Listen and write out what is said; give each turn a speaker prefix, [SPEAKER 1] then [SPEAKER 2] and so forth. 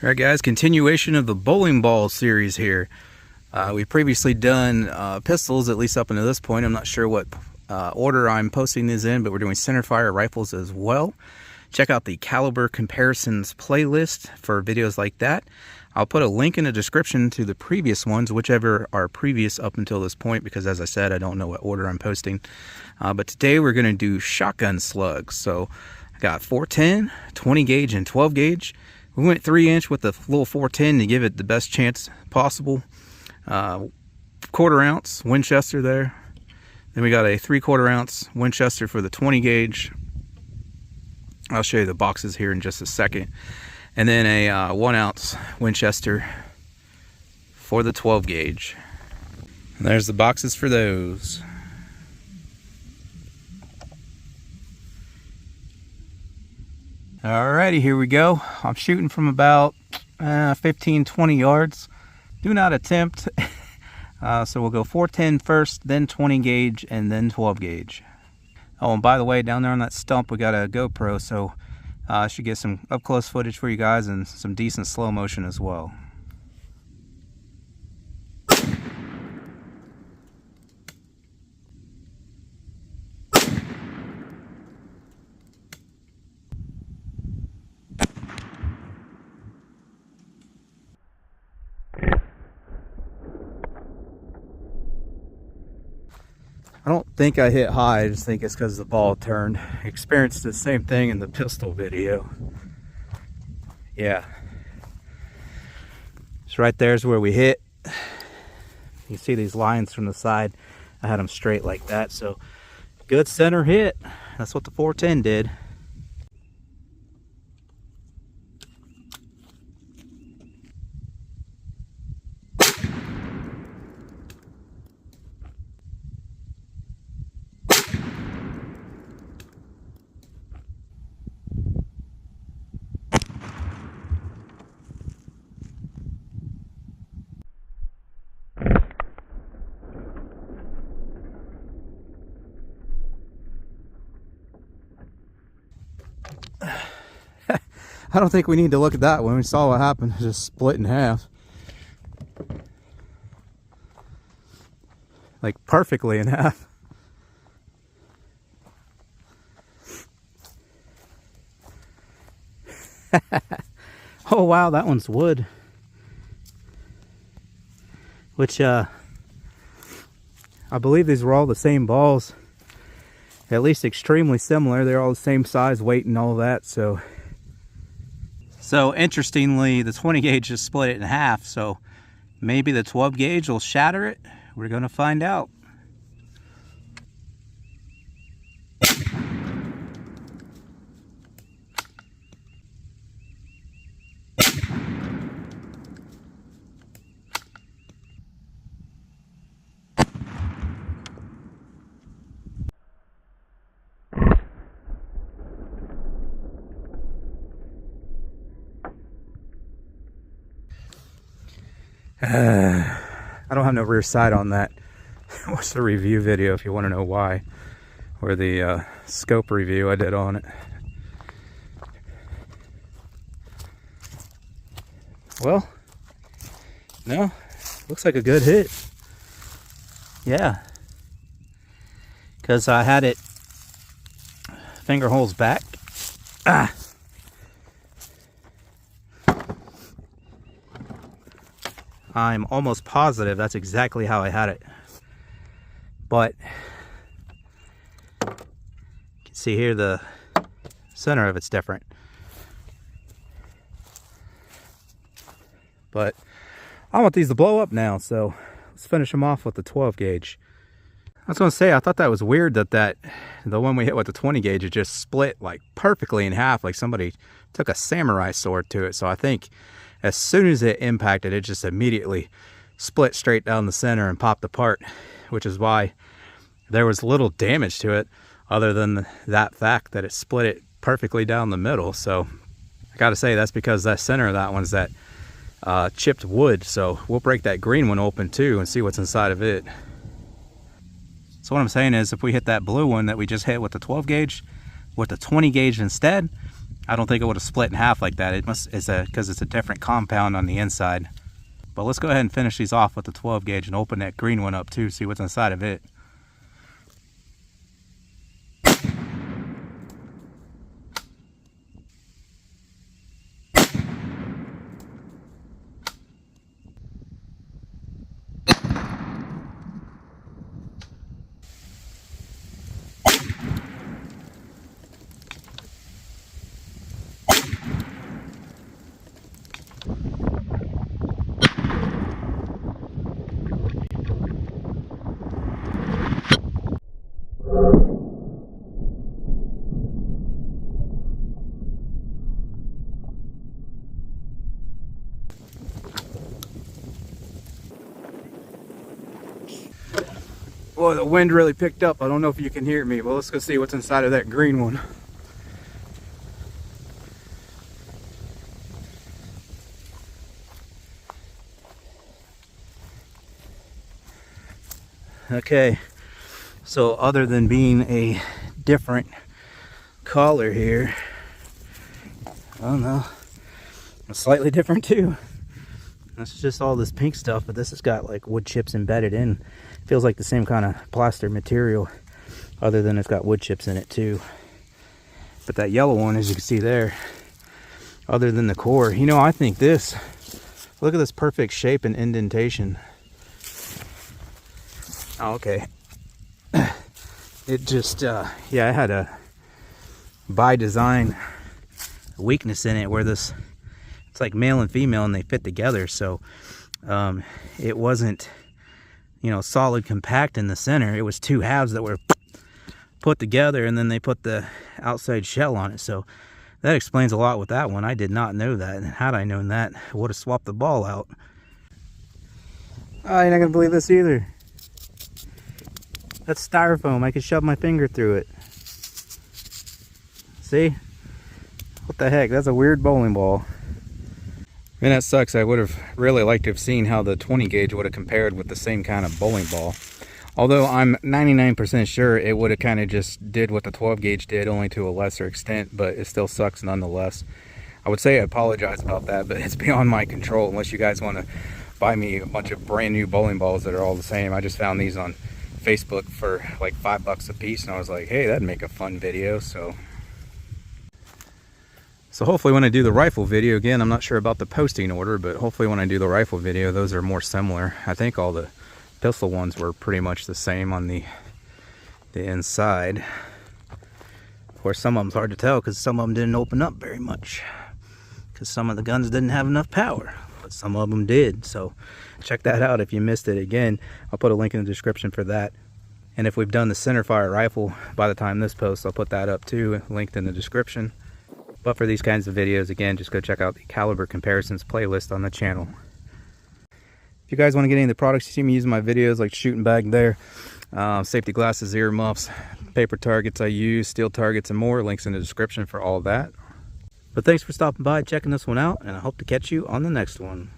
[SPEAKER 1] Alright guys, continuation of the bowling ball series here. We've previously done pistols, at least up until this point. I'm not sure what order I'm posting these in, but we're doing centerfire rifles as well. Check out the caliber comparisons playlist for videos like that. I'll put a link in the description to the previous ones, whichever are previous up until this point, because as I said, I don't know what order I'm posting. But today we're going to do shotgun slugs. So I got 410, 20 gauge, and 12 gauge. We went 3-inch with the little 410 to give it the best chance possible. 1/4 ounce Winchester there. Then we got a 3/4 ounce Winchester for the 20 gauge. I'll show you the boxes here in just a second. And then a 1 ounce Winchester for the 12 gauge. And there's the boxes for those. Alrighty, here we go. I'm shooting from about 15-20 yards. Do not attempt. So we'll go 410 first, then 20 gauge, and then 12 gauge. Oh, and by the way, down there on that stump, we got a GoPro, so I should get some up-close footage for you guys and some decent slow motion as well. I don't think I hit high, I just think it's because the ball turned. I experienced the same thing in the pistol video. Yeah. So right there's where we hit. You see these lines from the side. I had them straight like that, so good center hit. That's what the 410 did. I don't think we need to look at that one. We saw what happened. It just split in half. Like perfectly in half. Oh wow, that one's wood. Which I believe these were all the same balls. At least extremely similar. They're all the same size, weight, and all that, so interestingly, the 20 gauge just split it in half, so maybe the 12 gauge will shatter it. We're gonna find out. I don't have no rear sight on that. Watch the review video if you want to know why, or the scope review I did on it. Well, no, looks like a good hit. Yeah, because I had it finger holes back. I'm almost positive that's exactly how I had it. But you can see here the center of it's different. But I want these to blow up now, so let's finish them off with the 12 gauge. I was gonna say, I thought that was weird that the one we hit with the 20 gauge, it just split like perfectly in half, like somebody took a samurai sword to it. So I think as soon as it impacted, it just immediately split straight down the center and popped apart, which is why there was little damage to it other than that fact that it split it perfectly down the middle. So I gotta say, that's because that center of that one's that chipped wood. So we'll break that green one open too and see what's inside of it. So what I'm saying is, if we hit that blue one that we just hit with the 12 gauge with the 20 gauge instead, I don't think it would have split in half like that. Because it's a different compound on the inside. But let's go ahead and finish these off with the 12 gauge and open that green one up too, see what's inside of it. Boy, the wind really picked up. I don't know if you can hear me, but let's go see what's inside of that green one. Okay, so other than being a different color here, I don't know, it's slightly different too. That's just all this pink stuff, but this has got like wood chips embedded in. Feels like the same kind of plaster material, other than it's got wood chips in it too. But that yellow one, as you can see there, other than the core, you know, I think this, look at this perfect shape and indentation. Oh, okay. It just, yeah, I had a, by design, weakness in it where this, it's like male and female and they fit together. So it wasn't, you know, solid compact in the center. It was two halves that were put together and then they put the outside shell on it. So that explains a lot with that one. I did not know that. And had I known that, I would have swapped the ball out. Oh, you're not gonna believe this either. That's styrofoam. I could shove my finger through it. See? What the heck? That's a weird bowling ball. Man, that sucks. I would have really liked to have seen how the 20 gauge would have compared with the same kind of bowling ball. Although I'm 99% sure it would have kind of just did what the 12 gauge did, only to a lesser extent, but it still sucks nonetheless. I would say I apologize about that, but it's beyond my control unless you guys want to buy me a bunch of brand new bowling balls that are all the same. I just found these on Facebook for like $5 a piece, and I was like, hey, that'd make a fun video. So hopefully when I do the rifle video, again, I'm not sure about the posting order, but hopefully when I do the rifle video, those are more similar. I think all the pistol ones were pretty much the same on the inside. Of course, some of them's hard to tell because some of them didn't open up very much, because some of the guns didn't have enough power, but some of them did. So check that out if you missed it. Again, I'll put a link in the description for that. And if we've done the centerfire rifle by the time this posts, I'll put that up too, linked in the description. But for these kinds of videos, again, just go check out the caliber comparisons playlist on the channel. If you guys want to get any of the products you see me using in my videos, like shooting bag there, safety glasses, ear muffs, paper targets I use, steel targets, and more, links in the description for all that. But thanks for stopping by, checking this one out, and I hope to catch you on the next one.